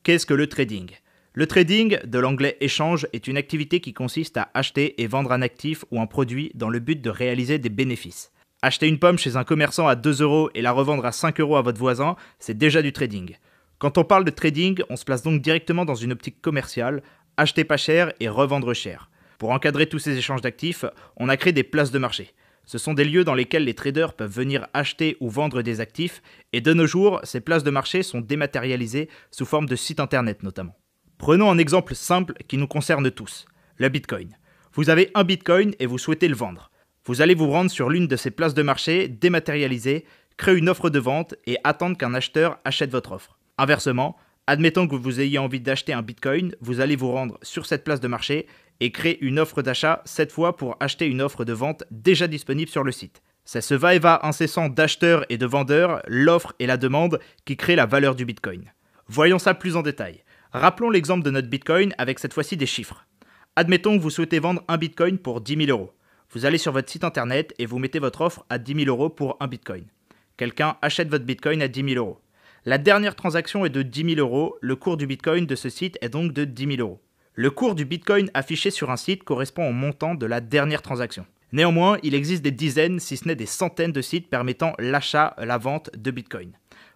Qu'est-ce que le trading? Le trading, de l'anglais échange, est une activité qui consiste à acheter et vendre un actif ou un produit dans le but de réaliser des bénéfices. Acheter une pomme chez un commerçant à 2 euros et la revendre à 5 euros à votre voisin, c'est déjà du trading. Quand on parle de trading, on se place donc directement dans une optique commerciale, acheter pas cher et revendre cher. Pour encadrer tous ces échanges d'actifs, on a créé des places de marché. Ce sont des lieux dans lesquels les traders peuvent venir acheter ou vendre des actifs, et de nos jours, ces places de marché sont dématérialisées sous forme de sites internet notamment. Prenons un exemple simple qui nous concerne tous, le Bitcoin. Vous avez un Bitcoin et vous souhaitez le vendre. Vous allez vous rendre sur l'une de ces places de marché dématérialisées, créer une offre de vente et attendre qu'un acheteur achète votre offre. Inversement, admettons que vous ayez envie d'acheter un Bitcoin, vous allez vous rendre sur cette place de marché et créer une offre d'achat, cette fois pour acheter une offre de vente déjà disponible sur le site. C'est ce va-et-va incessant d'acheteurs et de vendeurs, l'offre et la demande, qui crée la valeur du Bitcoin. Voyons ça plus en détail. Rappelons l'exemple de notre Bitcoin avec cette fois-ci des chiffres. Admettons que vous souhaitez vendre un Bitcoin pour 10 000 euros. Vous allez sur votre site internet et vous mettez votre offre à 10 000 euros pour un Bitcoin. Quelqu'un achète votre Bitcoin à 10 000 euros. La dernière transaction est de 10 000 euros, le cours du Bitcoin de ce site est donc de 10 000 euros. Le cours du Bitcoin affiché sur un site correspond au montant de la dernière transaction. Néanmoins, il existe des dizaines, si ce n'est des centaines de sites permettant l'achat, la vente de Bitcoin.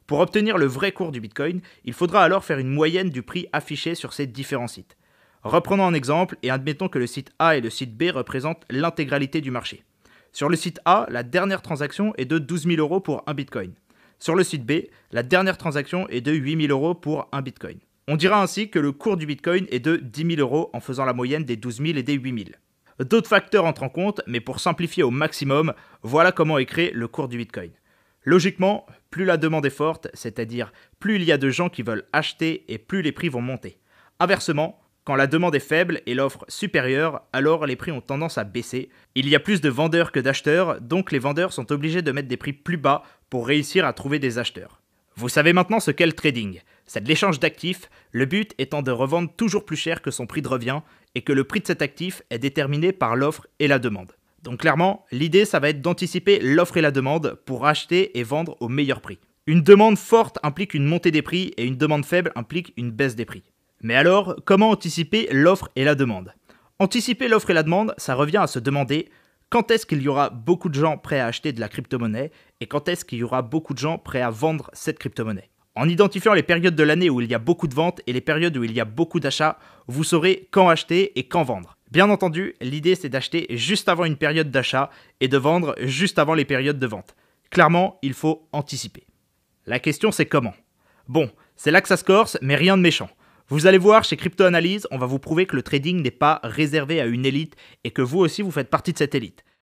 Pour obtenir le vrai cours du Bitcoin, il faudra alors faire une moyenne du prix affiché sur ces différents sites. Reprenons un exemple et admettons que le site A et le site B représentent l'intégralité du marché. Sur le site A, la dernière transaction est de 12 000 euros pour un Bitcoin. Sur le site B, la dernière transaction est de 8 000 euros pour un Bitcoin. On dira ainsi que le cours du Bitcoin est de 10 000 euros en faisant la moyenne des 12 000 et des 8 000. D'autres facteurs entrent en compte, mais pour simplifier au maximum, voilà comment est créé le cours du Bitcoin. Logiquement, plus la demande est forte, c'est-à-dire plus il y a de gens qui veulent acheter et plus les prix vont monter. Inversement, quand la demande est faible et l'offre supérieure, alors les prix ont tendance à baisser. Il y a plus de vendeurs que d'acheteurs, donc les vendeurs sont obligés de mettre des prix plus bas pour réussir à trouver des acheteurs. Vous savez maintenant ce qu'est le trading. C'est de l'échange d'actifs, le but étant de revendre toujours plus cher que son prix de revient et que le prix de cet actif est déterminé par l'offre et la demande. Donc clairement, l'idée ça va être d'anticiper l'offre et la demande pour acheter et vendre au meilleur prix. Une demande forte implique une montée des prix et une demande faible implique une baisse des prix. Mais alors, comment anticiper l'offre et la demande? Anticiper l'offre et la demande, ça revient à se demander quand est-ce qu'il y aura beaucoup de gens prêts à acheter de la crypto-monnaie et quand est-ce qu'il y aura beaucoup de gens prêts à vendre cette crypto-monnaie. En identifiant les périodes de l'année où il y a beaucoup de ventes et les périodes où il y a beaucoup d'achats, vous saurez quand acheter et quand vendre. Bien entendu, l'idée c'est d'acheter juste avant une période d'achat et de vendre juste avant les périodes de vente. Clairement, il faut anticiper. La question c'est comment? Bon, c'est là que ça se corse, mais rien de méchant. Vous allez voir, chez Crypto Analyse, on va vous prouver que le trading n'est pas réservé à une élite et que vous aussi vous faites partie de cette élite.